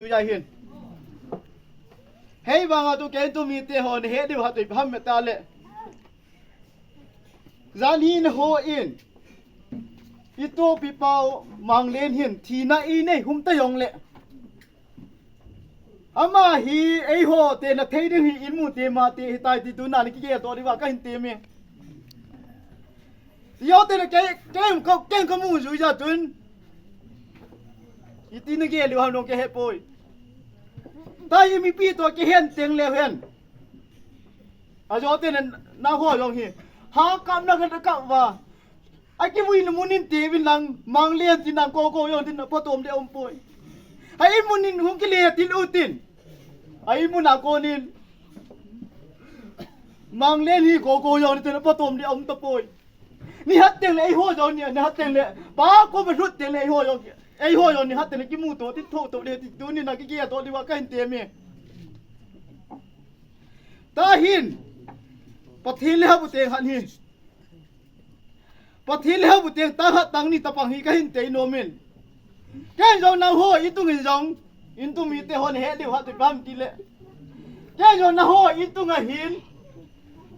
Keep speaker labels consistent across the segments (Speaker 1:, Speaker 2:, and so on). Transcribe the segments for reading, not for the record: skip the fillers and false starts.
Speaker 1: Bây hiền hey vàng tu cái tu mi tê hòn hết điều hạt tụi hâm mẹ ta lệ gian hin ho in ito pipao mang lên hiền thì na in này hum ta yong lệ ama hi ai ho te na thấy được hi in mu te ma te tai ti tu na ni kia to đi vào cái hình te me yo te na cái có mu rủi ra tuần ít tin cái liu ham nong cái hết bôi ta mi pi to cái hen tiếng leo hen à cho tên na ho long hi ha kam na kan ka wa ai cái vui munin te vin lang mang len tin nang ko yon tin po tom de om poi ai munin hum cái le tin utin ai mun na ko nin mang len hi ko yon tin po tom de om to poi ni hat tiếng le ai ho yon ni hat tiếng le ba ko ba rut tiếng le ai ho yon ai ho yon ni hat tiếng cái mu to tin tho to de tu ni na cái kia to đi wa cái te me ta hinปัทธิเลหบุเตงหันหิปัทธิเลหบุเตงตาหัดตังนี่ตะปังหิก็หินเตยโนมินแกจงนาโหอิตุงินจงอินตุมีเตหอนเฮดิวหัดติปั๊มกิเลแกจงนาโหอิตุงะหิน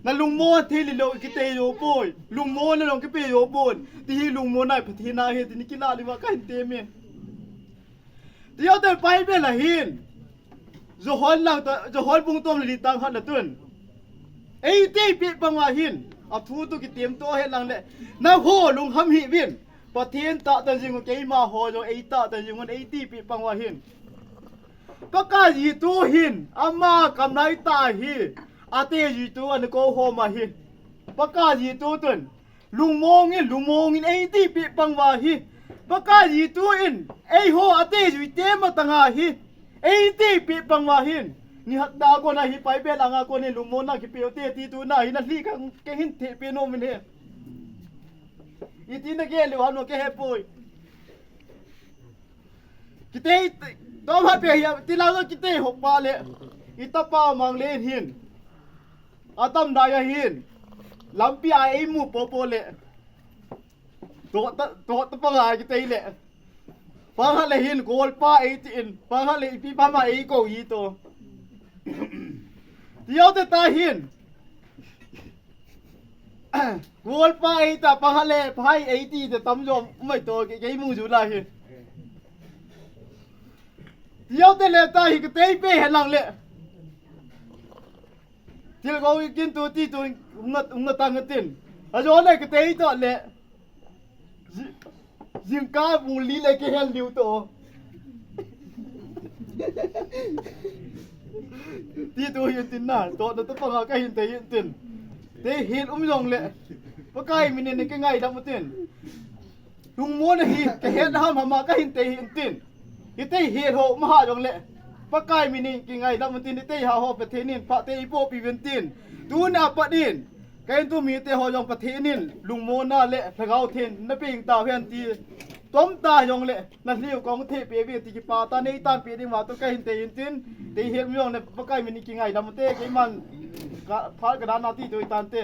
Speaker 1: นาลุงโมทีลิโลกิเตโยโปยลุงโมนาลงกิเปโยโปนที่ลุงโมนายปัทธินาเฮตินิกิลาลิวะก็หินเตเมเดี๋ยวแต่ไปเป็นละหินจะฮอนหลังจะฮอนปุงต้มลิตังหัดละตุนไอ้ที่ปีบังวาหินเอาทูตุกิเตรียมตัวให้หลังเลยน้าโหลุงหำหิวินปะเทียนตะแต่ยิงว่าเกยมาโหจงไอ้ตะแต่ยิงว่าไอ้ที่ปีบังวาหินก็กาจีตัวหินอามากำไรตาหิอาเตจีตัวอันโกโฮมาหินปะกาจีตัวตุนลุงโมงินไอ้ที่ปีบังวาหิปะกาจีตัวอินไอ้โหอาเตจีเตมาตั้งอาหิไอ้ที่ปีบังวาหินนี่ฮัตตาโกนะฮิไปเปลังอาโกนี่ลุงโมนะกิเปียวเตตีตูนะฮินะลีกังเกหินเทเปโนมินเฮอีตีนะเกลิวฮันโนเกเฮปุยกิเตตอมาเปียติลาโกกิเตหกบาเลอีตาปามังเลนหินอาตัมดายหินลัมปีไอมูโปโปเลโตตะปะงากิเตเลฟังฮะเลหินโกลปาไอตินฟังฮะเลปีปามาไอโกยีโตเดี๋ยวแต่ตาหินกูอลไปแต่ปังฮัลเล่ไพ่ไอ้ที่แต่ตั้มยมไม่โตแกมูจุลาหินเดี๋ยวแต่เลตาหินก็เตยเป้เห็นหลังเละที่เรากินตัวที่ตัวงะตังตินอาจารย์เลยก็เตยตัวเละยิงก้ามูลีเลยก็เห็นลิวโตที่ตัวหินตินน่ะตัวนั้นต้องฟังเขาใกล้หินเตยหินตินเตยหินยงเลยเพราะใกล้มีเนี่ยนี่ก็ง่ายดำมาตินลุงม้วนหินก็เห็นห้ามมาใกล้หินเตยหินตินที่เตยหินโหมหาจงเลยเพราะใกล้มีนี่ก็ง่ายดำมาตินที่เตยหาหอประเทศนินพระเตยโปปีเวนตินตัวน่ะปะดินใกล้ตัวมีเตยหอยงประเทศนินลุงม้วนน่ะเละพระเขาเทนนั่นเป็นตาเพียนตีต้มตายงเละนั่นเรียกกองเทพเปรียบที่ป่าตาในตานเปรียบมาตัวใกล้หินเตยหินตินเตยเห็นยงเนี่ยเพราะใกล้มีนี่ก็ง่ายดำมาเตยไอ้มันพระกระดานนาทีตัวตานเต